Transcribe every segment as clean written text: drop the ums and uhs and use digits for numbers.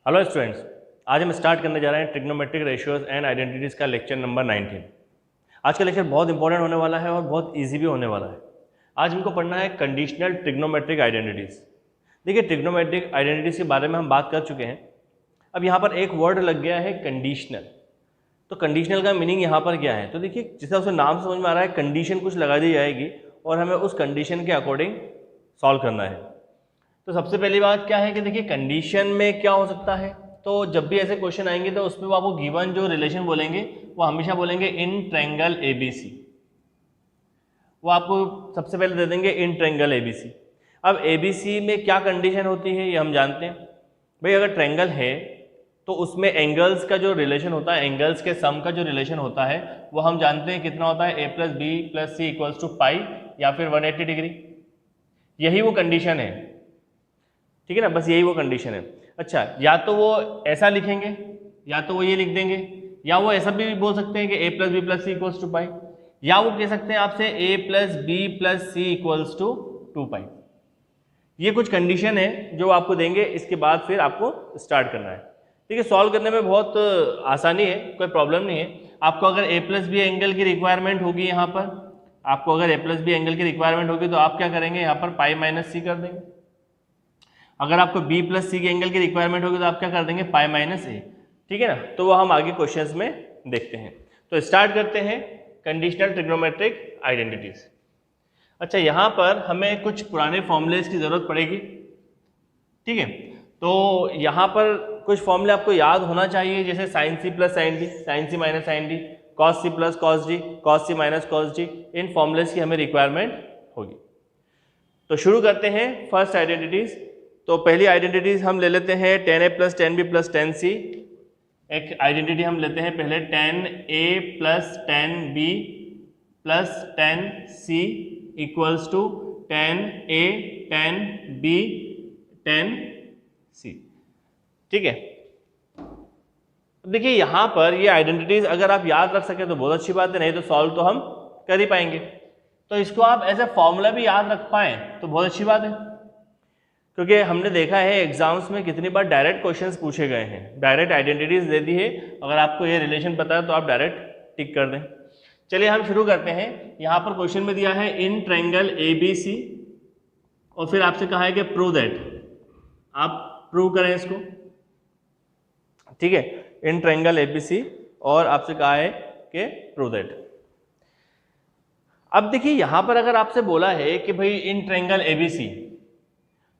Hello students, आज हम start करने जा रहे हैं ट्रिग्नोमेट्रिक रेशियोज एंड आइडेंटिटीज़ का लेक्चर नंबर 19। आज का लेक्चर बहुत इंपॉर्टेंट होने वाला है और बहुत इजी भी होने वाला है। आज हमको पढ़ना है कंडीशनल ट्रिग्नोमेट्रिक आइडेंटिटीज़। देखिए, ट्रिग्नोमेट्रिक आइडेंटिटीज़ के बारे में हम बात कर चुके हैं। अब यहाँ पर एक वर्ड लग गया है कंडीशनल। तो कंडीशनल का मीनिंग यहाँ पर क्या है? तो देखिए, जिस तरह से नाम समझ में आ रहा है, कंडीशन कुछ लगा दी जाएगी और हमें उस कंडीशन के अकॉर्डिंग सॉल्व करना है। तो सबसे पहली बात क्या है कि देखिए, कंडीशन में क्या हो सकता है। तो जब भी ऐसे क्वेश्चन आएंगे तो उसमें वो आपको गिवन जो रिलेशन बोलेंगे वो हमेशा बोलेंगे इन ट्रायंगल एबीसी। वो आपको सबसे पहले दे देंगे इन ट्रायंगल एबीसी। अब एबीसी में क्या कंडीशन होती है ये हम जानते हैं। भाई, अगर ट्रायंगल है तो उसमें एंगल्स का जो रिलेशन होता है, एंगल्स के सम का जो रिलेशन होता है वो हम जानते हैं कितना होता है, A plus B plus C equals to pi या फिर 180 डिग्री। यही वो कंडीशन है, ठीक है ना, बस यही वो कंडीशन है। अच्छा, या तो वो ऐसा लिखेंगे या तो वो ये लिख देंगे, या वो ऐसा भी बोल सकते हैं कि A plus B plus C equals to pi, या वो कह सकते हैं आपसे A plus B plus C equals to 2 pi. ये कुछ कंडीशन है जो आपको देंगे, इसके बाद फिर आपको स्टार्ट करना है। ठीक है, सॉल्व करने में बहुत आसानी है, कोई प्रॉब्लम नहीं है। आपको अगर ए प्लस बी एंगल की रिक्वायरमेंट होगी, यहाँ पर आपको अगर ए प्लस बी एंगल की रिक्वायरमेंट होगी तो आप क्या करेंगे, यहाँ पर पाई माइनस सी कर देंगे। अगर आपको बी प्लस सी के एंगल की रिक्वायरमेंट होगी तो आप क्या कर देंगे, पाई माइनस ए। ठीक है ना, तो वो हम आगे क्वेश्चंस में देखते हैं। तो स्टार्ट करते हैं कंडीशनल ट्रिग्नोमेट्रिक आइडेंटिटीज। अच्छा, यहाँ पर हमें कुछ पुराने फॉर्मूलेज की जरूरत पड़ेगी। ठीक है, तो यहाँ पर कुछ फॉर्मूले आपको याद होना चाहिए, जैसे sine C plus sine D, sine C minus sine D, cos C plus cos D, cos C minus cos D. इन फॉर्मूलेज की हमें रिक्वायरमेंट होगी। तो शुरू करते हैं फर्स्ट आइडेंटिटीज। तो पहली आइडेंटिटीज हम ले लेते हैं tan A plus ten B plus tan C. एक आइडेंटिटी हम लेते हैं पहले, tan A plus ten B plus tan C equals to tan A tan B tan C. ठीक है, देखिए यहाँ पर ये आइडेंटिटीज अगर आप याद रख सके तो बहुत अच्छी बात है, नहीं तो सॉल्व तो हम कर ही पाएंगे। तो इसको आप ऐसे फॉर्मूला भी याद रख पाए तो बहुत अच्छी बात है, क्योंकि हमने देखा है एग्जाम्स में कितनी बार डायरेक्ट क्वेश्चंस पूछे गए हैं, डायरेक्ट आइडेंटिटीज दे दी है। अगर आपको ये रिलेशन पता है तो आप डायरेक्ट टिक कर दें। चलिए हम शुरू करते हैं। यहाँ पर क्वेश्चन में दिया है इन ट्रायंगल एबीसी और फिर आपसे कहा है कि प्रूव दैट। आप प्रूव करें इसको। ठीक है, इन ट्रायंगल एबीसी और आपसे कहा है कि प्रूव दैट। अब देखिए, यहां पर अगर आपसे बोला है कि भाई इन ट्रायंगल एबीसी,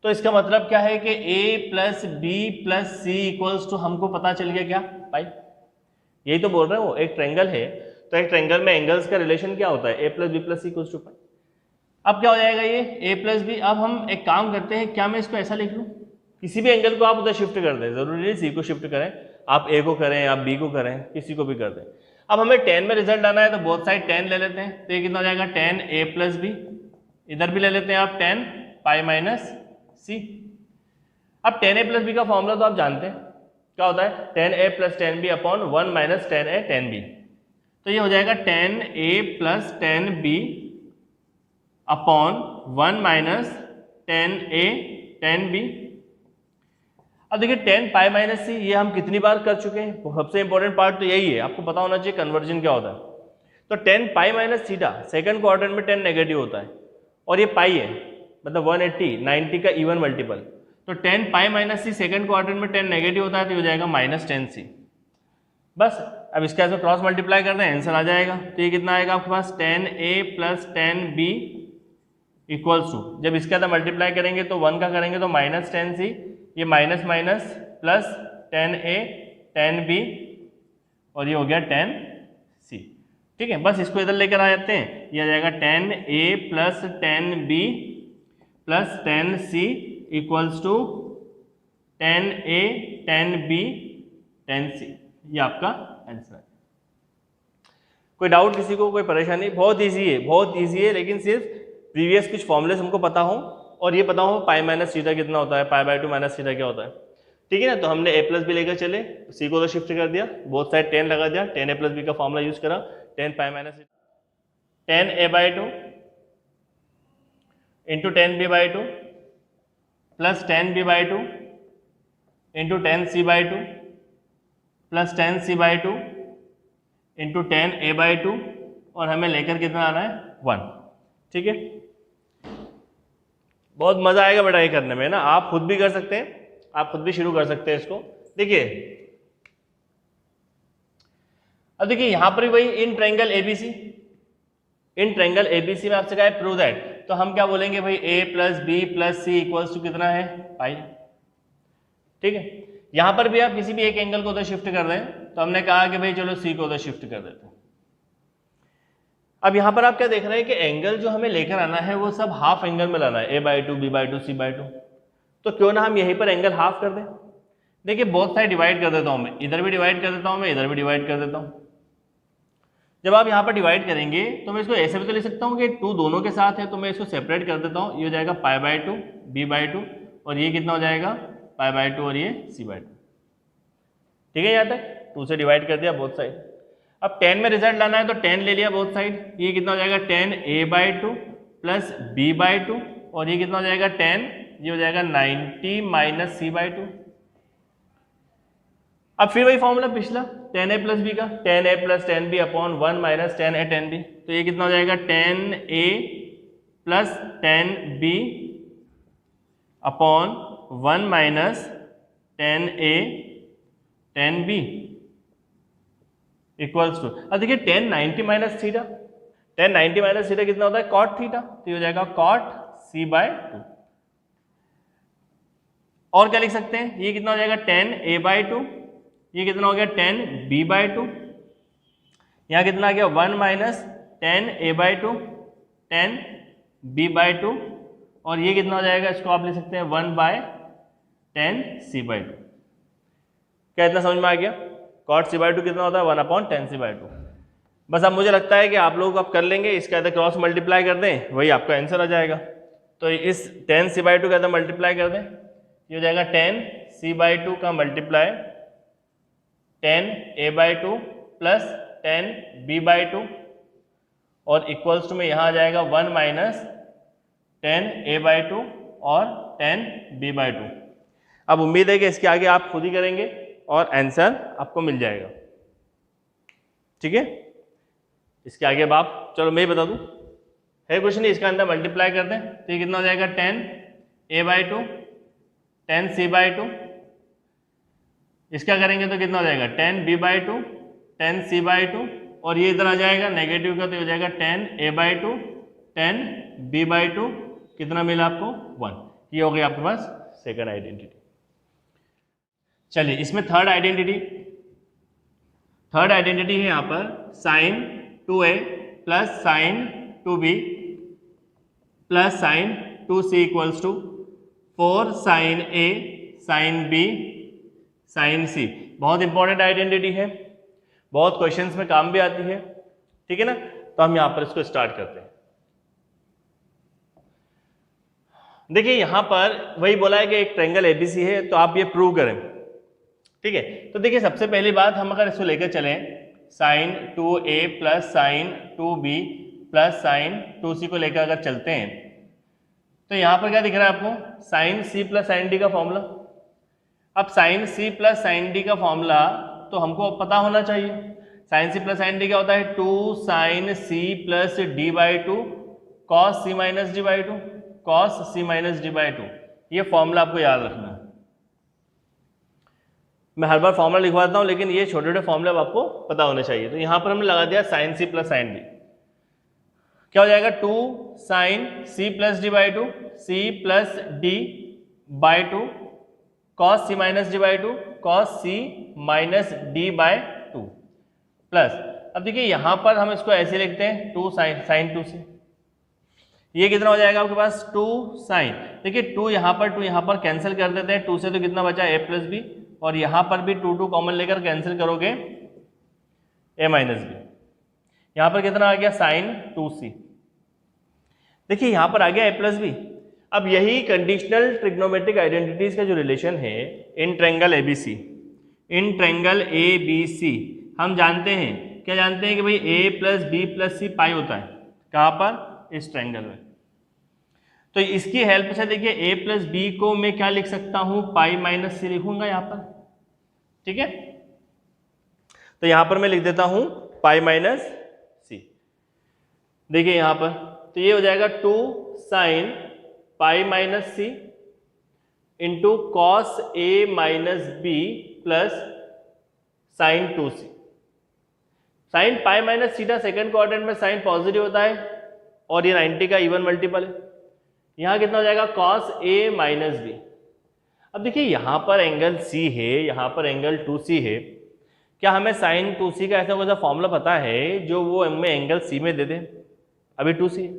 तो इसका मतलब क्या है कि A plus B plus C equals to, हमको पता चल गया क्या, पाई। यही तो बोल रहे हैं, वो एक ट्रायंगल है तो एक ट्रायंगल में एंगल्स का रिलेशन क्या होता है, A plus B plus C equals to pi. अब क्या हो जाएगा ये ए प्लस बी। अब हम एक काम करते हैं, क्या मैं इसको ऐसा लिख लूँ, किसी भी एंगल को आप उधर शिफ्ट कर दें, जरूरी नहीं सी को शिफ्ट करें, आप ए को करें, आप बी को करें, किसी को भी कर दें। अब हमें टेन में रिजल्ट आना है तो बोथ साइड टेन ले लेते हैं। तो ये कितना हो जाएगा, टेन ए प्लस बी। इधर भी ले लेते हैं आप टेन पाई माइनस सी। अब टेन ए प्लस बी का फॉर्मूला तो आप जानते हैं क्या होता है, tan A plus ten B upon one minus ten A tan B. तो ये हो जाएगा tan A plus ten B upon one minus ten A tan B. अब देखिए, टेन पाई माइनस सी ये हम कितनी बार कर चुके हैं। सबसे इंपॉर्टेंट पार्ट तो यही है, आपको पता होना चाहिए कन्वर्जन क्या होता है। तो ten pi minus theta, second quadrant में टेन नेगेटिव होता है और ये पाई है, मतलब 180 90 का इवन मल्टीपल। तो टेन पाई माइनस सी सेकंड क्वाड्रेंट में टेन नेगेटिव होता है तो ये हो जाएगा माइनस टेन सी। बस अब इसका ऐसे क्रॉस मल्टीप्लाई कर दें, आंसर आ जाएगा। तो ये कितना आएगा आपके पास, tan A plus ten B equals to, जब इसके अंदर मल्टीप्लाई करेंगे तो वन का करेंगे तो माइनस टेन सी, ये minus minus plus ten A tan B और ये हो गया टेन सी। ठीक है, बस इसको इधर लेकर आ जाते हैं, ये आ जाएगा tan A plus ten B plus tan C equals to tan A tan B tan C. ये आपका आंसर है। कोई डाउट किसी को, कोई परेशानी? बहुत इजी है, बहुत इजी है, लेकिन सिर्फ प्रीवियस कुछ फॉर्मूलेस हमको पता हो और ये पता हो पाई माइनस थीटा कितना होता है, pi by two minus theta क्या होता है। ठीक है ना, तो हमने ए प्लस बी लेकर चले, सी को तो शिफ्ट कर दिया, बोथ साइड टेन लगा दिया, टेन ए प्लस बी का फॉर्मूला यूज करा, ten pi minus ten A by two into ten B by two plus ten B by two into 10c/2 plus 10c/2 into 10a/2 और हमें लेकर कितना आना है 1। ठीक है, बहुत मजा आएगा बेटा ये करने में ना, आप खुद भी कर सकते हैं, आप खुद भी शुरू कर सकते हैं इसको। देखिए अब देखिए यहां पर भी वही in triangle ABC, in triangle ABC में आपसे कहा है प्रूव दैट, तो हम क्या बोलेंगे भाई a plus B plus C equals to कितना है पाई। ठीक है, यहां पर भी आप किसी भी एक एंगल को उधर शिफ्ट कर दें, तो हमने कहा कि भाई चलो सी को उधर शिफ्ट कर देते हैं। अब यहां पर आप क्या देख रहे हैं कि एंगल जो हमें लेकर आना है वो सब हाफ एंगल में लाना है, a/2 b/2 c/2, तो क्यों ना हम यहीं पर एंगल हाफ कर दें। देखिए बोथ साइड डिवाइड कर देता हूं मैं, इधर भी डिवाइड कर देता हूं मैं, इधर भी डिवाइड कर देता हूं। जब आप यहाँ पर डिवाइड करेंगे तो मैं इसको ऐसे भी तो लिख सकता हूँ कि 2 दोनों के साथ है, तो मैं इसको सेपरेट कर देता हूँ, ये हो जाएगा π/2 b/2 और ये कितना हो जाएगा π/2 और ये c/2। ठीक है, यहाँ तक 2 से डिवाइड कर दिया बोथ साइड। अब 10 में रिजल्ट लाना है तो 10 ले लिया बोथ साइड, ये कितना हो जाएगा 10a/2 प्लस b/2 और ये कितना हो जाएगा 10, ये हो जाएगा 90 माइनस c/2। अब फिर वही फॉर्मूला पिछला 10a प्लस बी का, 10a plus 10b upon 1 minus 10a 10b, तो ये कितना हो जाएगा 10a plus 10b upon 1 minus 10a 10b equals to, अब देखिए 10 90 माइनस थीटा, 10 90 माइनस थीटा कितना होता है कॉट थीटा, तो ये हो जाएगा कॉट c/2। और क्या लिख सकते हैं, ये कितना हो जाएगा 10a/2, ये कितना हो गया 10b/2, यहाँ कितना आ गया 1 माइनस 10a/2 10b/2 और ये कितना हो जाएगा, इसको आप लिख सकते हैं 1/10c/2। क्या इतना समझ में आ गया, cot c/2 कितना होता है 1/10c/2। बस अब मुझे लगता है कि आप लोग अब कर लेंगे, इसके अंदर क्रॉस मल्टीप्लाई कर दें, वही आपका आंसर आ जाएगा। तो इस 10c/2 के अंदर मल्टीप्लाई कर दें, ये हो जाएगा 10c/2 का मल्टीप्लाई 10a/2 प्लस 10b/2 और इक्वल्स टू में यहाँ आ जाएगा 1 माइनस 10a/2 और 10b/2। अब उम्मीद है कि इसके आगे आप खुद ही करेंगे और आंसर आपको मिल जाएगा। ठीक है, इसके आगे अब आप, चलो मैं ही बता दूं, है कुछ नहीं, इसका अंदर मल्टीप्लाई कर दें तो ये कितना हो जाएगा 10a/2 10c/2, इसका करेंगे तो कितना हो जाएगा 10b/2 10c/2 और ये इधर आ जाएगा नेगेटिव का, तो हो जाएगा 10a/2 10b/2, कितना मिला आपको 1। ये हो गया आपके पास सेकंड आइडेंटिटी। चलिए इसमें थर्ड आइडेंटिटी है यहाँ पर sin 2a plus sin 2b plus sin 2c equals to 4 sin a sin b sin c। बहुत इंपॉर्टेंट आइडेंटिटी है, बहुत क्वेश्चंस में काम भी आती है। ठीक है ना, तो हम यहाँ पर इसको स्टार्ट करते हैं। देखिए यहाँ पर वही बोला है कि एक ट्रायंगल एबीसी है, तो आप ये प्रूव करें। ठीक है, तो देखिए सबसे पहली बात, हम अगर इसको लेकर चलें sin 2a plus sin 2b plus sin 2c को लेकर अगर चलते हैं, तो यहाँ पर क्या दिख रहा है आपको sin c plus sin d का फॉर्मूला। अब sin c plus sin d का फॉर्मूला तो हमको पता होना चाहिए। sin c plus sin d क्या होता है 2 sin c plus d/2 cos c minus d/2 cos c minus d/2। ये फॉर्मूला आपको याद रखना है। मैं हर बार फॉर्मूला लिखवा देता हूँ, लेकिन ये छोटे छोटे फॉर्मूले आपको पता होने चाहिए। तो यहाँ पर हमने लगा दिया sin c plus sin d, क्या हो जाएगा 2 sin c plus d/2 c plus d/2 cos c minus d/2 cos c minus d/2 plus, अब देखिए यहाँ पर हम इसको ऐसे लिखते हैं 2 sin 2c, ये कितना हो जाएगा आपके पास 2 sin, देखिए 2 यहाँ पर कैंसिल कर देते हैं, 2 से तो कितना बचा a प्लस बी, और यहाँ पर भी 2 कॉमन लेकर कैंसिल करोगे a माइनस बी, यहाँ पर कितना आ गया sin 2c। देखिए यहाँ पर आ गया a प्लस बी। अब यही कंडीशनल ट्रिग्नोमेट्रिक आइडेंटिटीज का जो रिलेशन है इन ट्रायंगल ABC, हम जानते हैं, क्या जानते हैं कि भाई a प्लस बी प्लस सी पाई होता है, कहाँ पर, इस ट्रायंगल में। तो इसकी हेल्प से देखिए ए प्लस बी को मैं क्या लिख सकता हूं, पाई माइनस सी लिखूंगा यहां पर, ठीक है। तो यहां पर मैं लिख देता हूं पाई माइनस सी। देखिए यहां पर तो ये हो जाएगा 2 sine pi minus C into cos A minus B plus sine 2c। Sine pi minus theta second quadrant में साइन पॉजिटिव होता है और ये 90 का इवन मल्टीपल है। यहां कितना हो जाएगा, कॉस ए माइनस बी। अब देखिए यहां पर एंगल सी है, यहां पर एंगल 2c है। क्या हमें साइन 2c का ऐसा कोई सा फॉर्मूला पता है जो वो हमें एंगल सी में दे दे? अभी 2c है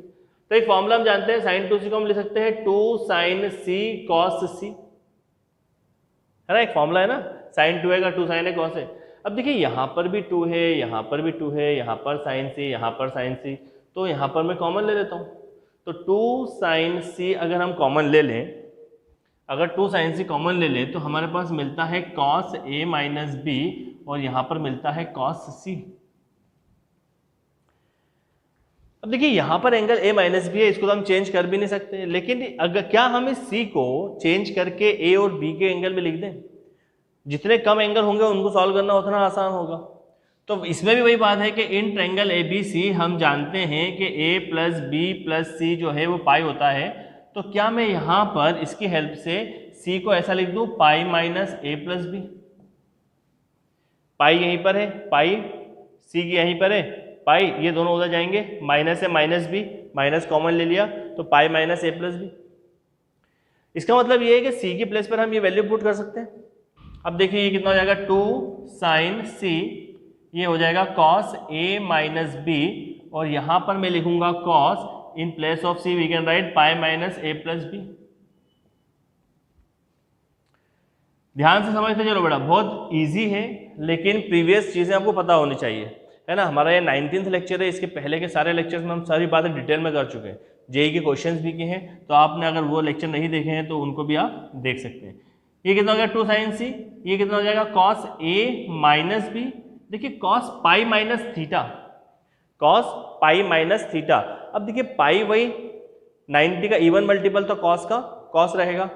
तो एक फॉर्मूला हम जानते हैं, साइन 2c को हम लिख सकते हैं 2 साइन सी कॉस सी, है ना, एक फॉर्मूला है ना, साइन 2 है का 2 साइन है कॉस है। अब देखिए यहाँ पर भी 2 है, यहाँ पर भी 2 है, यहाँ पर साइन सी, यहाँ पर साइन सी, तो यहाँ पर मैं कॉमन ले लेता हूँ। तो 2 साइन सी अगर हम कॉमन ले लें, अगर 2 साइन सी कॉमन ले लें तो हमारे पास मिलता है कॉस ए माइनस बी और यहाँ पर मिलता है कॉस सी। अब देखिए यहाँ पर एंगल ए माइनस बी है, इसको तो हम चेंज कर भी नहीं सकते, लेकिन अगर क्या हम इस सी को चेंज करके ए और बी के एंगल में लिख दें? जितने कम एंगल होंगे उनको सॉल्व करना उतना आसान होगा। तो इसमें भी वही बात है कि इन ट्रायंगल ए बी सी हम जानते हैं कि ए प्लस बी प्लस सी जो है वो पाई होता है। तो क्या मैं यहाँ पर इसकी हेल्प से सी को ऐसा लिख दूँ, pi minus A plus B. पाई यहीं पर है, पाई सी की यहीं पर है, पाई ये दोनों उधर जाएंगे, माइनस है माइनस बी, माइनस कॉमन ले लिया तो पाई माइनस ए प्लस बी। इसका मतलब ये है कि सी की प्लेस पर हम ये वैल्यू पुट कर सकते हैं। अब देखिए ये कितना हो जाएगा, 2 साइन सी, ये हो जाएगा कॉस ए माइनस बी और यहां पर मैं लिखूंगा cos, in place of C we can write pi minus A plus B. ध्यान से समझते चलो बेटा, बहुत इजी है लेकिन प्रीवियस चीजें आपको पता होनी चाहिए, है ना। हमारा ये 19th लेक्चर है, इसके पहले के सारे लेक्चर्स में हम सारी बातें डिटेल में कर चुके हैं, जेई के क्वेश्चंस भी किए हैं, तो आपने अगर वो लेक्चर नहीं देखे हैं तो उनको भी आप देख सकते हैं। ये कितना हो गया 2 साइन सी, ये कितना हो जाएगा कॉस ए माइनस बी। देखिए cos pi minus theta, cos pi minus theta. अब देखिए पाई वही 90 का इवन मल्टीपल तो कॉस का कॉस रहेगा,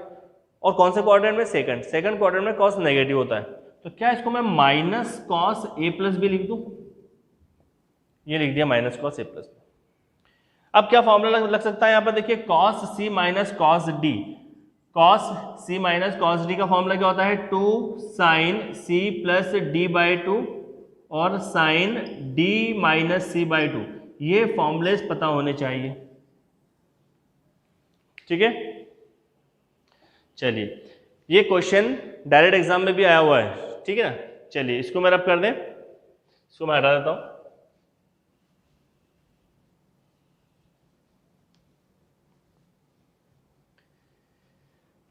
और कौन से क्वाड्रेंट में, सेकंड, सेकंड क्वाड्रेंट में कॉस नेगेटिव होता है। तो क्या इसको मैं minus cos A plus B लिख दूं? ये लिख दिया minus cos A plus B. अब क्या फॉर्मूला लग सकता है यहाँ पर, देखिए cos C minus cos D. Cos C minus cos D का फॉर्मूला क्या होता है, 2 sine C plus D by 2 और sine D minus C by 2। ये फॉर्मूलेस पता होने चाहिए, ठीक है। चलिए ये क्वेश्चन डायरेक्ट एग्जाम में भी आया हुआ है, ठीक है ना। चलिए इसको मैं रब कर दें, इसको मैं हटा देता हूं।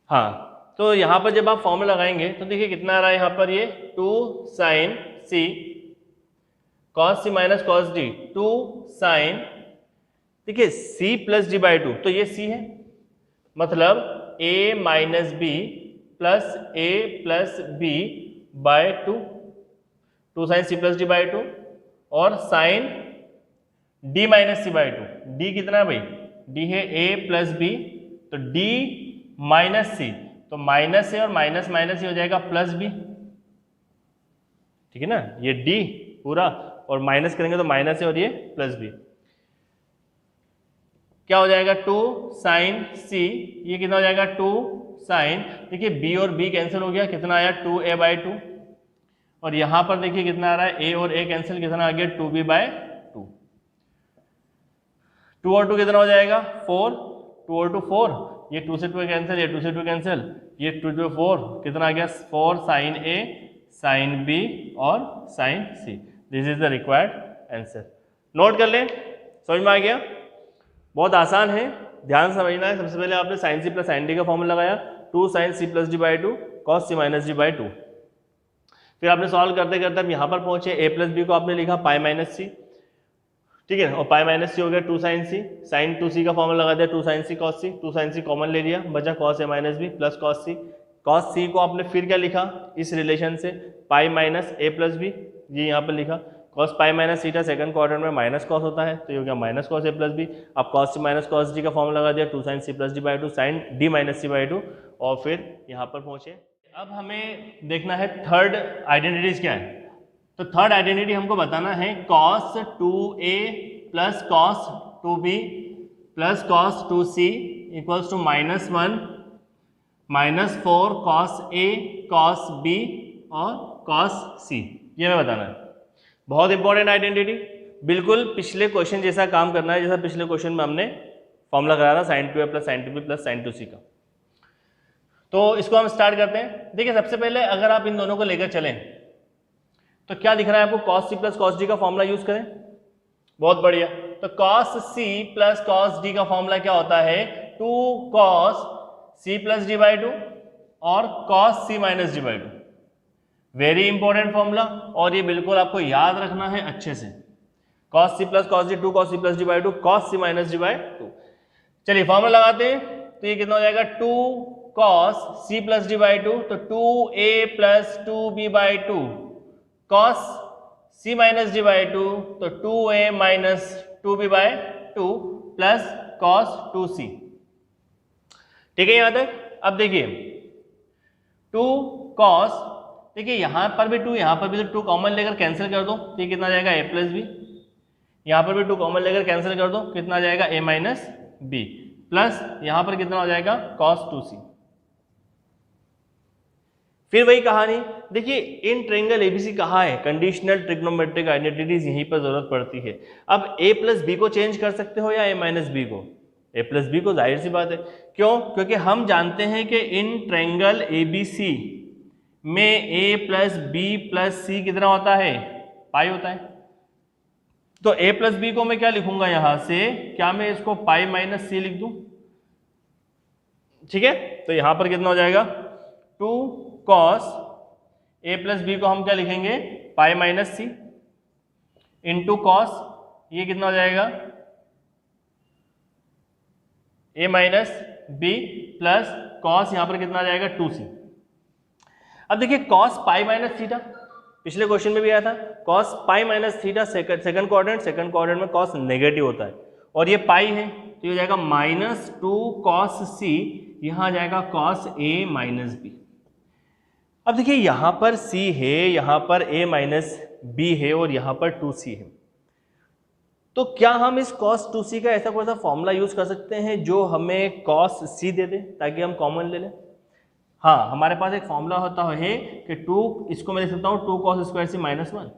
हाँ, तो यहां पर जब आप फॉर्मूला लगाएंगे तो देखिए कितना आ रहा है यहाँ पर, ये 2 साइन सी cos C minus cos D, 2 sign, देखिए सी प्लस डी बाई 2, तो ये सी है, मतलब a minus B plus A plus B by 2, 2 sine C plus D by 2 और sine d minus C by 2। d कितना है भाई, d है a प्लस बी, तो d माइनस सी, तो माइनस है और माइनस माइनस ही हो जाएगा प्लस बी, ठीक है ना। ये d पूरा और माइनस करेंगे तो माइनस है और ये प्लस बी। क्या हो जाएगा 2 साइन सी, ये कितना हो जाएगा 2 साइन, देखिए b और b कैंसिल हो गया, कितना आया 2a बाई 2, और यहां पर देखिए कितना आ रहा है a और a कैंसिल, कितना आ गया 2b बाय 2। 2 और 2 कितना हो जाएगा 4, 2 और 2 4, ये 2 से 2 कैंसिल, ये 2 से 2 कैंसिल, ये 2 2 4, कितना आ गया 4 साइन a साइन b और sine c। This is the required answer. Note कर लें, समझ में आ गया, बहुत आसान है, ध्यान समझना है। सबसे पहले आपने sine C plus sine D का फॉर्मूला लगाया, 2 sine C plus D by 2 cos C minus D by 2। फिर आपने सॉल्व करते करते हम यहाँ पर पहुंचे, ए प्लस बी को आपने लिखा पाई माइनस सी, ठीक है, और पाई माइनस सी हो गया 2 साइन सी, साइन 2c का फॉर्मूला लगा दिया 2 साइन सी कॉस सी, 2 साइन सी कॉमन ले लिया, बचा cos A minus B plus cos C. Cos सी को आपने फिर क्या लिखा इस रिलेशन से, पाई माइनस ए प्लस बी, ये यहाँ पर लिखा, cos pi minus theta second quadrant में माइनस कॉस होता है, तो ये हो गया minus cos A plus B. अब cos C minus cos D का फॉर्म लगा दिया, 2 sine C plus D by 2 sine D minus C by 2, और फिर यहाँ पर पहुँचे। अब हमें देखना है थर्ड आइडेंटिटीज क्या है। तो थर्ड आइडेंटिटी हमको बताना है cos 2a plus cos 2b plus cos 2c equals to -1 -4 cos a cos b और कॉस c, ये हमें बताना है। बहुत इंपॉर्टेंट आइडेंटिटी, बिल्कुल पिछले क्वेश्चन जैसा काम करना है, जैसा पिछले क्वेश्चन में हमने फॉर्मूला कराया था sin 2a plus sin 2b plus sin 2c का। तो इसको हम स्टार्ट करते हैं। देखिए सबसे पहले अगर आप इन दोनों को लेकर चलें तो क्या दिख रहा है आपको, cos c plus cos d का फॉर्मूला यूज करें, बहुत बढ़िया। तो cos c plus cos d का फॉर्मूला क्या होता है, 2 cos c plus d by 2 और cos c minus d by 2। Very important formula, और ये बिल्कुल आपको याद रखना है अच्छे से। cos c plus cos d 2 cos c plus d by 2 cos c minus d by 2। चलिए फॉर्मूला लगाते हैं, तो ये कितना हो जाएगा, 2 cos c plus d by 2, तो 2a plus 2b by 2 cos c minus d by 2, तो 2a minus 2b by 2 plus cos 2c। ठीक है यहाँ तक। अब देखिए 2 cos, देखिए यहाँ पर भी 2 यहाँ पर भी, तो 2 कॉमन लेकर कैंसिल कर दो, तो ये कितना आ जाएगा a प्लस बी। यहाँ पर भी 2 कॉमन लेकर कैंसिल कर दो, कितना आ जाएगा a माइनस बी, प्लस यहाँ पर कितना हो जाएगा cos 2c। फिर वही कहानी, देखिए इन ट्रायंगल एबीसी कहाँ है, कंडीशनल ट्रिग्नोमेट्रिक आइडेंटिटीज यहीं पर जरूरत पड़ती है। अब a प्लस बी को चेंज कर सकते हो या a माइनस बी को, a प्लस बी को, जाहिर सी बात है। क्यों, क्योंकि हम जानते हैं कि इन ट्रायंगल एबीसी में a प्लस बी प्लस सी कितना होता है, पाई होता है। तो a प्लस बी को मैं क्या लिखूंगा यहां से, क्या मैं इसको पाई माइनस सी लिख दूं, ठीक है। तो यहां पर कितना हो जाएगा, 2 cos a प्लस बी को हम क्या लिखेंगे, pi minus C into cos, ये कितना हो जाएगा a minus B plus cos, यहां पर कितना आ जाएगा 2c। अब देखिए cos पाई माइनस थीटा, पिछले क्वेश्चन में भी आया था, cos pi minus theta second quadrant में cos नेगेटिव होता है, और ये पाई है, तो ये हो जाएगा -2 cos c, यहां आ जाएगा cos a माइनस बी। अब देखिए यहां पर c है, यहां पर a माइनस बी है, और यहां पर 2c है। तो क्या हम इस cos 2c का ऐसा कोई सा फॉर्मूला यूज कर सकते हैं जो हमें cos c दे दे, ताकि हम कॉमन ले लें। हाँ, हमारे पास एक फॉर्मूला होता है कि 2, इसको मैं लिख सकता हूँ 2 cos स्क्वायर सी माइनस 1।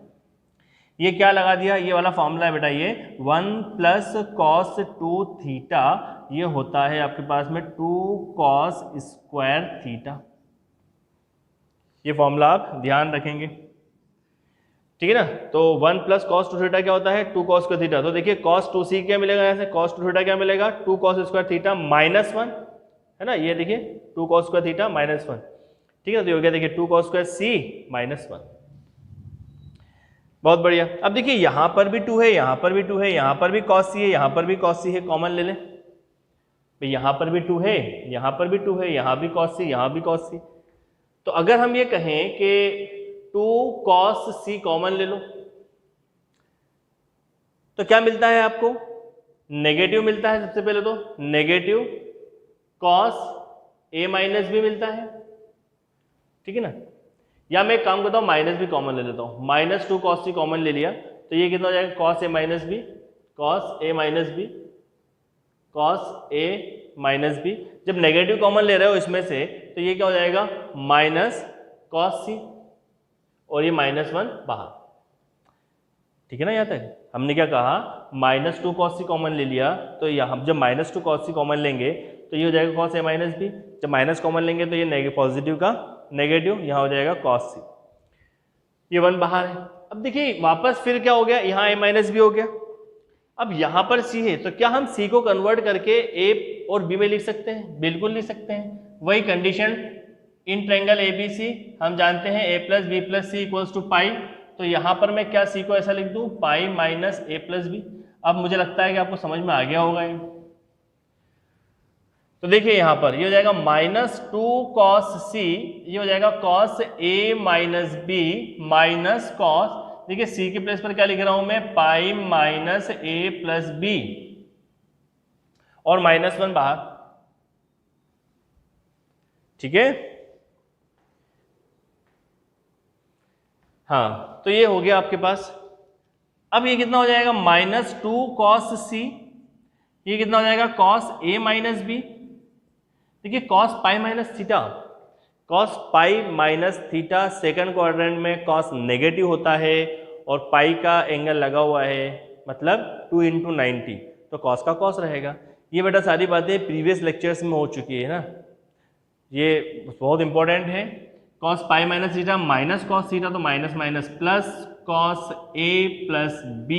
ये क्या लगा दिया, ये वाला फॉर्मूला है बेटा, ये 1 प्लस cos 2 थीटा, ये होता है आपके पास में 2 cos स्क्वायर थीटा। ये फॉर्मूला आप ध्यान रखेंगे, ठीक है ना। तो 1 प्लस cos 2 थीटा क्या होता है, 2 cos स्क्वायर थीटा। तो देखिए cos 2c क्या मिलेगा, यहाँ से cos 2 थीटा क्या मिलेगा, 2 cos स्क्वायर थीटा माइनस 1, है ना। ये देखिए 2 cos स्क्वायर थीटा माइनस 1, ठीक है। तो हो गया देखिए 2 cos स्क्वायर c माइनस 1, बहुत बढ़िया। अब देखिए यहां पर भी 2 है, यहां पर भी 2 है, यहां पर भी cos c है, यहां पर भी cos c है, कॉमन ले लें। भाई यहां पर भी 2 है, यहां पर भी 2 है, यहां भी cos c, यहां भी cos c। तो अगर हम ये कहें कि 2 cos c कॉमन ले लो, तो क्या मिलता है आपको, नेगेटिव मिलता है। सबसे पहले तो negative cos a minus B मिलता है, ठीक है ना। या मैं एक काम करता हूँ, माइनस भी कॉमन ले लेता हूँ, -2 cos c कॉमन ले लिया, तो ये कितना हो जाएगा, cos a minus B, cos a minus B, cos a minus B. जब नेगेटिव कॉमन ले रहे हो इसमें से, तो ये क्या हो जाएगा, माइनस cos c, और ये -1 बाहर, ठीक है ना। यहाँ तक हमने क्या कहा, -2 cos c कॉमन ले लिया, तो यहाँ जब -2 cos c कॉमन लेंगे तो ये हो जाएगा cos a माइनस बी, जब माइनस कॉमन लेंगे तो ये पॉजिटिव का नेगेटिव, यहाँ हो जाएगा cos c, ये 1 बाहर है। अब देखिए वापस फिर क्या हो गया, यहाँ a माइनस बी हो गया। अब यहाँ पर c है, तो क्या हम c को कन्वर्ट करके a और b में लिख सकते हैं, बिल्कुल लिख सकते हैं। वही कंडीशन इन ट्रायंगल एबीसी हम जानते हैं a plus B plus C equals to pi, तो यहाँ पर मैं क्या c को ऐसा लिख दूँ, pi minus a plus B. अब मुझे लगता है कि आपको समझ में आ गया होगा ये। तो देखिए यहाँ पर ये हो जाएगा -2 cos c, ये हो जाएगा cos a minus B minus cos, देखिए सी के प्लेस पर क्या लिख रहा हूं मैं, पाई माइनस ए प्लस बी और -1 बाहर, ठीक है। हाँ, तो ये हो गया आपके पास। अब ये कितना हो जाएगा, -2 cos c, ये कितना हो जाएगा cos a माइनस बी। देखिए cos pi minus theta, cos pi minus theta second quadrant में cos नेगेटिव होता है और पाई का एंगल लगा हुआ है, मतलब 2 × 90, तो cos का cos रहेगा। ये बेटा सारी बातें प्रीवियस लेक्चर्स में हो चुकी है ना, ये बहुत इंपॉर्टेंट है। cos pi minus theta minus cos theta, तो minus minus plus cos a plus b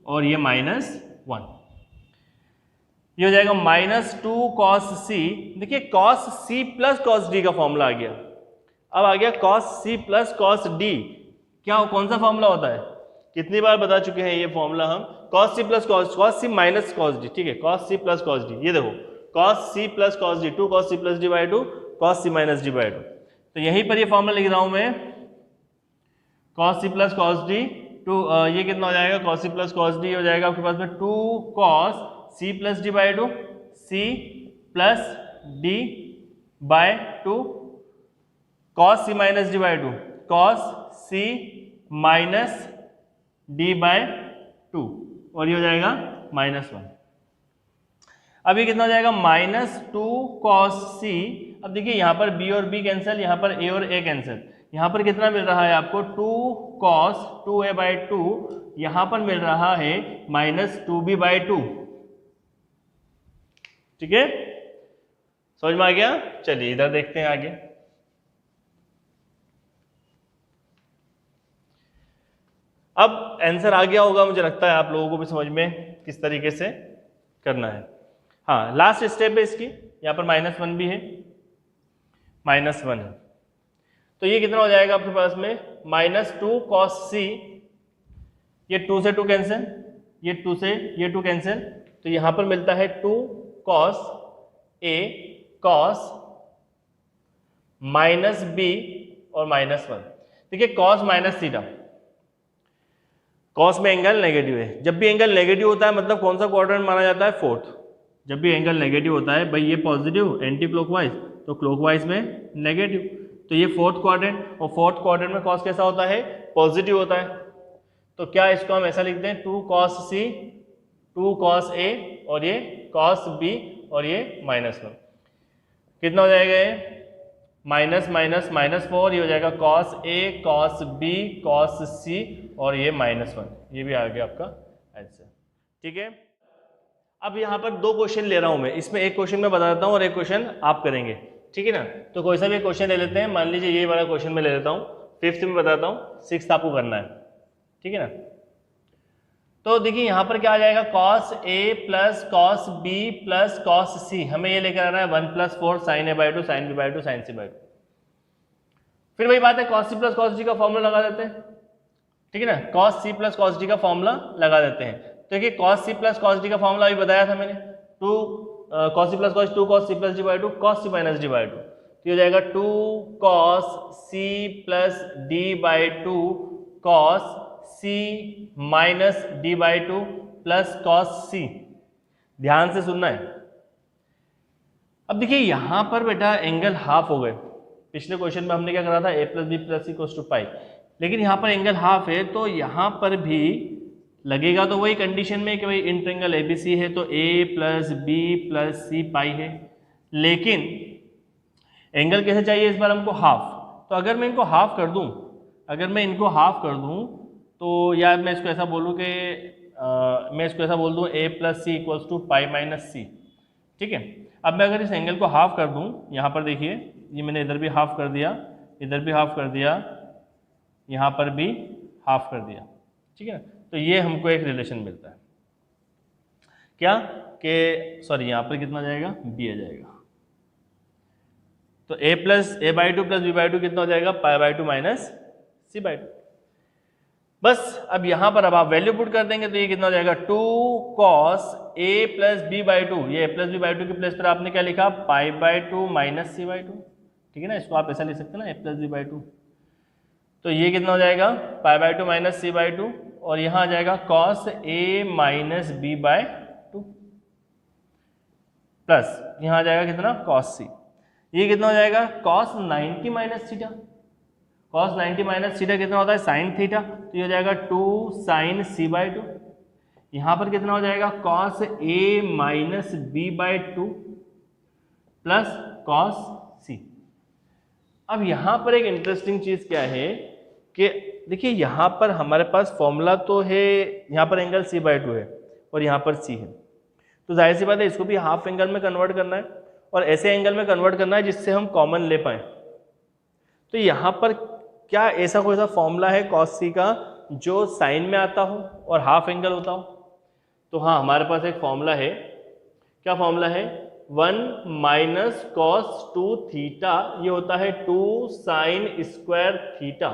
और ये -1, ये हो जाएगा -2 cos c। देखिए cos c plus cos d का फॉर्मूला आ गया। अब आ गया cos c plus cos d, क्या कौन सा फॉर्मूला होता है, कितनी बार बता चुके हैं ये फॉर्मूला हम, cos c plus cos c minus cos d, ठीक है, cos c plus cos d, ये देखो cos c plus cos d, 2 cos c plus d by 2 cos c minus d by 2, तो यहीं पर ये फॉर्मूला लिख रहा हूं मैं, cos c plus cos d 2, ये कितना हो जाएगा, cos c plus cos d हो जाएगा आपके पास में 2 cos c plus d by 2, c plus d by 2 cos c minus d by 2, cos c minus d by 2 और ये हो जाएगा -1। अब ये कितना हो जाएगा, -2 cos c। अब देखिए यहाँ पर b और b कैंसिल, यहाँ पर a और a कैंसिल, यहाँ पर कितना मिल रहा है आपको, 2 cos 2a बाई 2, यहाँ पर मिल रहा है -2b बाई 2, ठीक है, समझ में आ गया। चलिए इधर देखते हैं आगे। अब आंसर आ गया होगा, मुझे लगता है आप लोगों को भी समझ में किस तरीके से करना है। हाँ, लास्ट स्टेप है इसकी, यहाँ पर -1 भी है, -1 है, तो ये कितना हो जाएगा आपके पास में, -2 cos c, ये 2 से 2 कैंसिल, ये 2 से ये 2 कैंसिल, तो यहाँ पर मिलता है 2 cos a cos -b और -1। देखिए cos माइनस थीटा, cos में एंगल नेगेटिव है, जब भी एंगल नेगेटिव होता है मतलब कौन सा क्वाड्रेंट माना जाता है, फोर्थ। जब भी एंगल नेगेटिव होता है भाई, ये पॉजिटिव एंटी क्लॉकवाइज, तो क्लॉकवाइज में नेगेटिव, तो ये फोर्थ क्वाड्रेंट, और फोर्थ क्वाड्रेंट में cos कैसा होता है, पॉजिटिव होता है, तो क्या इसको हम ऐसा लिखते हैं 2 cos c 2 cos a और ये cos b और ये -1, कितना हो जाएगा ये, -4, ये हो जाएगा cos a cos b cos c और ये -1, ये भी आ गया आपका आंसर, ठीक है। अब यहाँ पर 2 क्वेश्चन ले रहा हूँ मैं, इसमें एक क्वेश्चन मैं बता देता हूँ और एक क्वेश्चन आप करेंगे, ठीक है ना। तो कोई सा भी क्वेश्चन ले लेते हैं, मान लीजिए ये वाला क्वेश्चन मैं ले लेता हूँ, 5th में बताता हूँ, 6th आपको करना है, ठीक है ना। तो देखिए यहाँ पर क्या आ जाएगा, cos a plus cos b plus cos c, हमें ये लेकर आना है 1 + 4 sin a by 2 sin b by 2 sin c by 2। फिर वही बात है, cos c plus cos d का फॉर्मूला लगा देते हैं, ठीक है ना, cos c plus cos d का फॉर्मूला लगा देते हैं। तो देखिए cos c plus cos d का फॉर्मूला अभी बताया था मैंने, 2 cos c plus cos 2 cos c plus d by 2 cos c minus d by 2, तो ये हो जाएगा 2 cos c plus d by 2 cos c minus d by 2 plus cos c। ध्यान से सुनना है। अब देखिए यहाँ पर बेटा एंगल हाफ हो गए, पिछले क्वेश्चन में हमने क्या करा था, a plus B plus C equals to pi, लेकिन यहाँ पर एंगल हाफ है, तो यहाँ पर भी लगेगा तो वही कंडीशन में कि भाई इन ट्रायंगल ABC है तो a प्लस बी प्लस सी पाई है, लेकिन एंगल कैसे चाहिए इस बार हमको, हाफ। तो अगर मैं इनको हाफ कर दूं, अगर मैं इनको हाफ कर दूं तो यार मैं इसको ऐसा बोलूं कि मैं इसको ऐसा बोल दूं a plus C equals to pi minus C, ठीक है। अब मैं अगर इस एंगल को हाफ कर दूं, यहाँ पर देखिए ये मैंने इधर भी हाफ कर दिया, इधर भी हाफ कर दिया, यहाँ पर भी हाफ कर दिया, ठीक है। तो ये हमको एक रिलेशन मिलता है, क्या कि सॉरी यहाँ पर कितना जाएगा, b आ जाएगा, तो a plus a by 2 plus b by 2 कितना हो जाएगा, pi by 2 minus C by 2। बस अब यहाँ पर अब आप वैल्यू पुट कर देंगे तो ये कितना हो जाएगा, 2 cos a plus B by 2, ये a प्लस बी बाई 2 के प्लेस पर आपने क्या लिखा, pi by 2 minus C by 2, ठीक है ना। इसको आप ऐसा लिख सकते हैं ना, a प्लस बी बाई 2, तो ये कितना हो जाएगा pi by two minus C by two, और यहाँ आ जाएगा cos A minus B by two, plus यहाँ आ जाएगा कितना कॉस सी। ये कितना हो जाएगा cos 90 minus theta, cos 90 minus theta कितना होता है साइन थीटा, तो ये हो जाएगा 2 साइन सी बाई टू। यहाँ पर कितना हो जाएगा cos A minus B by two plus cos C. अब यहाँ पर एक इंटरेस्टिंग चीज़ क्या है कि देखिए यहाँ पर हमारे पास फॉर्मूला तो है, यहाँ पर एंगल सी बाई टू है और यहाँ पर सी है, तो जाहिर सी बात है इसको भी हाफ एंगल में कन्वर्ट करना है और ऐसे एंगल में कन्वर्ट करना है जिससे हम कॉमन ले पाए। तो यहाँ पर क्या ऐसा कोई सा फॉर्मूला है कॉस सी का जो साइन में आता हो और हाफ एंगल होता हो? तो हाँ, हमारे पास एक फॉर्मूला है। क्या फॉर्मूला है? 1 माइनस कॉस 2 थीटा, ये होता है 2 साइन स्क्वायर थीटा,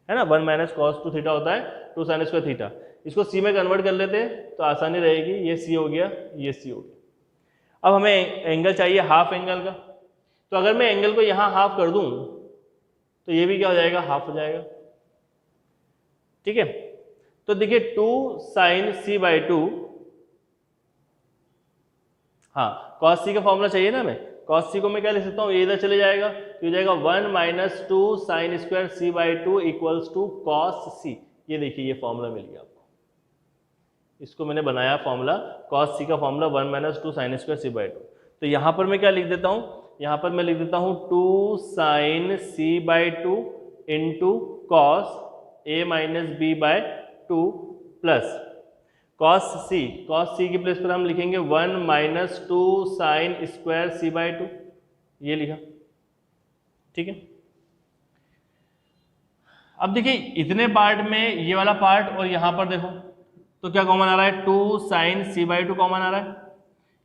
है ना। 1 माइनस कॉस 2 थीटा होता है 2 साइन स्क्वायर थीटा। इसको सी में कन्वर्ट कर लेते हैं तो आसानी रहेगी, ये सी हो गया, ये सी हो गया। अब हमें एंगल चाहिए हाफ एंगल का, तो अगर मैं एंगल को यहाँ हाफ कर दूं तो ये भी क्या हो जाएगा हाफ हो जाएगा, ठीक है। तो देखिए 2 साइन सी बाई टू, हाँ कॉस सी का फॉर्मूला चाहिए ना हमें, कॉस सी को मैं क्या लिख सकता हूँ, ये इधर चले जाएगा तो हो जाएगा 1 minus 2 sine square C by two equals to cos C. ये देखिए ये फॉर्मूला मिल गया आपको, इसको मैंने बनाया फॉर्मूला, कॉस सी का formula 1 minus 2 sine square C by two. तो यहाँ पर मैं क्या लिख देता हूँ, यहाँ पर मैं लिख देता हूँ 2 sine C by two into cos A minus B by two plus cos C की प्लेस पर हम लिखेंगे 1 minus 2 sine square C by two, ये लिखा, ठीक है। अब देखिए इतने पार्ट में ये वाला पार्ट और यहाँ पर देखो तो क्या कॉमन आ रहा है, 2 sine C by two common आ रहा है।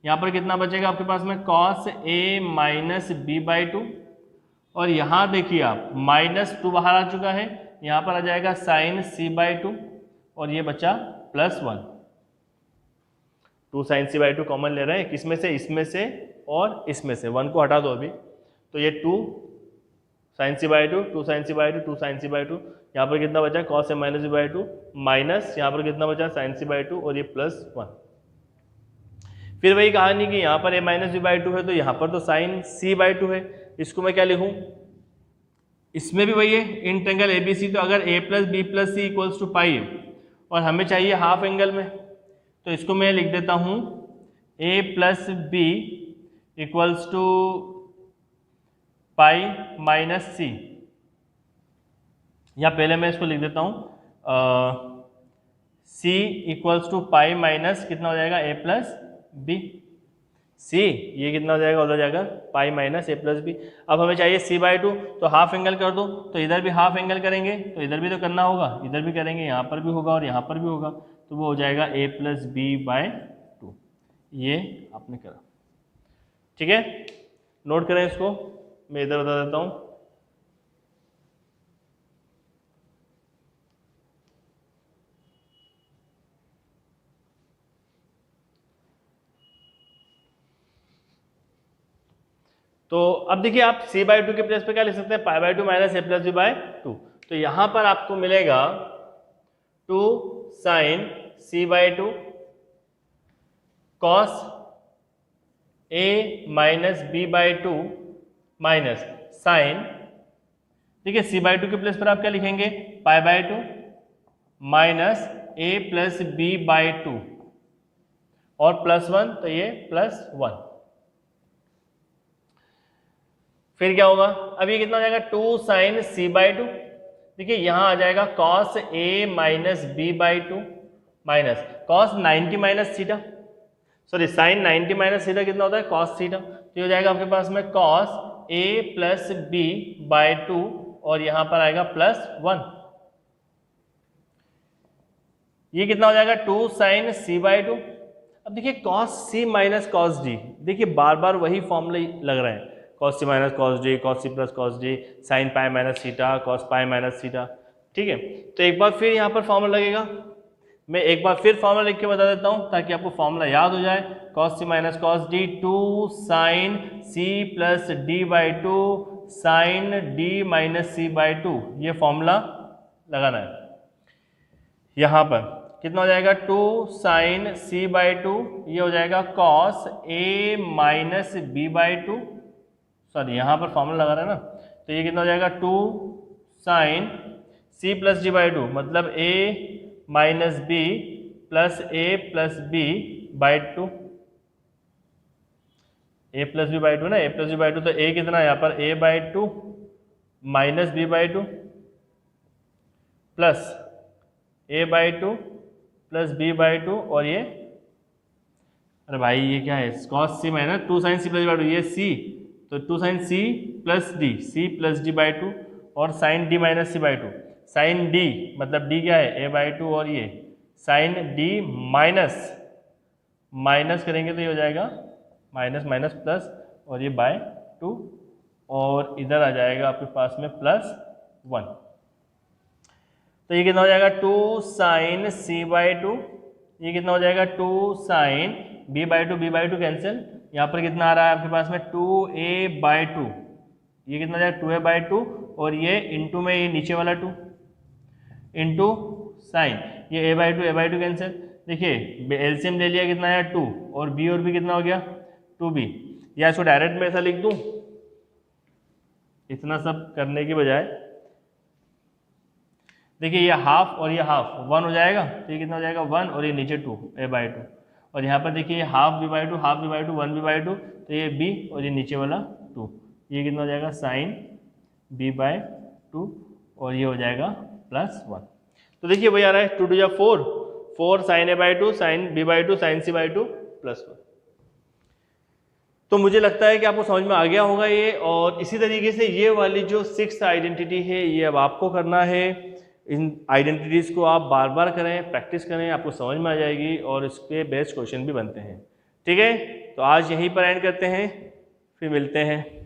यहाँ पर कितना बचेगा आपके पास में cos A minus B by two, और यहाँ देखिए आप माइनस 2 बाहर आ चुका है, यहाँ पर आ जाएगा साइन सी बाई टू और ये बचा plus 1। 2 sine C by two common ले रहे हैं, किसमें से, इसमें से और इसमें से, 1 को हटा दो अभी, तो ये 2 sine C by two, 2 sine C by two, 2 sine C by two, यहाँ पर कितना बचा cos A minus B by two, minus यहाँ पर कितना बचा साइन सी बाई टू और ये प्लस 1। फिर वही कहानी कि यहाँ पर ए माइनस बी बाई टू है तो यहाँ पर तो साइन सी बाई टू है, इसको मैं क्या लिखूँ, इसमें भी वही है इंट एंगल ए बी सी, तो अगर A plus B plus C equals to pi और हमें चाहिए हाफ एंगल में, तो इसको मैं लिख देता हूँ A plus B equals to pi minus C, या पहले मैं इसको लिख देता हूँ C equals to pi minus कितना हो जाएगा ए प्लस बी सी, ये कितना हो जाएगा उधर जाएगा पाई माइनस ए प्लस बी। अब हमें चाहिए सी बाई टू, तो हाफ एंगल कर दो, तो इधर भी हाफ एंगल करेंगे तो इधर भी तो करना होगा, इधर भी करेंगे, यहाँ पर भी होगा और यहाँ पर भी होगा, तो वो हो जाएगा ए प्लस बी बाय टू। ये आपने करा, ठीक है। नोट करें इसको, मैं इधर बता देता हूँ। तो अब देखिए आप सी बाई टू के प्लेस पे क्या लिख सकते हैं, pi by two minus A plus B by two. तो यहां पर आपको मिलेगा 2 sine C by two cos A minus B by two minus sine, ठीक है, सी बाई टू के प्लेस पर आप क्या लिखेंगे, pi by two minus A plus B by two और प्लस 1, तो ये प्लस 1। फिर क्या होगा, अब ये कितना हो जाएगा 2 साइन सी बाई टू, देखिए यहां आ जाएगा cos A minus B by two minus cos 90 minus theta, sorry sine 90 minus theta कितना होता है कॉस थीटा, तो हो जाएगा आपके पास में cos A plus B by two और यहां पर आएगा प्लस 1। ये कितना हो जाएगा 2 साइन सी बाई टू। अब देखिए cos C minus cos D, देखिए बार बार वही फॉर्मूले लग रहे हैं, cos C minus cos D, cos C plus cos D, sine pi minus theta, cos pi minus theta, ठीक है। तो एक बार फिर यहाँ पर फॉर्मूला लगेगा, मैं एक बार फिर फॉर्मूला लिख के बता देता हूँ ताकि आपको फॉर्मूला याद हो जाए। Cos C minus cos D 2 sine C plus D by two sine D minus C by two, ये फॉर्मूला लगाना है। यहाँ पर कितना हो जाएगा 2 साइन सी बाई टू, ये हो जाएगा cos A minus B by two, sorry यहाँ पर फॉर्मूला लगा रहा है ना, तो ये कितना हो जाएगा 2 sine C plus D by two, मतलब A minus B plus A plus B by two, A plus B by two ना, A plus B by two, तो ए कितना है यहाँ पर A by two minus B by two plus A by two plus B by two, और ये अरे भाई ये क्या है cos C minus 2 sine C plus D by two, ये सी, तो 2 sine C plus D, C plus D by two, और sine D minus C by two, sine D मतलब डी क्या है ए बाई टू, और ये साइन डी माइनस माइनस करेंगे तो ये हो जाएगा माइनस माइनस प्लस, और ये बाय टू, और इधर आ जाएगा आपके पास में प्लस 1, तो ये कितना हो जाएगा 2 साइन सी बाई टू, ये कितना हो जाएगा 2 sine B by two cancel, यहाँ पर कितना आ रहा है आपके पास में 2a बाई टू, ये कितना हो जाएगा 2a बाई टू, और ये इंटू में ये नीचे वाला 2 इंटू साइन ये a बाई टू कैंसिल, देखिए एलसीएम ले लिया कितना आया 2, और b कितना हो गया 2b, या इसको डायरेक्ट में ऐसा लिख दूं, इतना सब करने की बजाय देखिए ये हाफ और ये हाफ 1 हो जाएगा, तो ये कितना हो जाएगा 1, और ये नीचे 2 a बाई टू, और यहाँ पर देखिए half b by to 1 b by two, तो ये b और ये नीचे वाला 2, ये कितना हो जाएगा साइन b बाई टू, और ये हो जाएगा प्लस 1। तो देखिए वही आ रहा है 2 2 4, 4 sine a by two, sine b by two, sine c by two plus 1। तो मुझे लगता है कि आपको समझ में आ गया होगा ये, और इसी तरीके से ये वाली जो 6th आइडेंटिटी है ये अब आपको करना है। इन आइडेंटिटीज़ को आप बार बार करें, प्रैक्टिस करें, आपको समझ में आ जाएगी, और इस पे बेस्ट क्वेश्चन भी बनते हैं। ठीक है, तो आज यहीं पर एंड करते हैं, फिर मिलते हैं।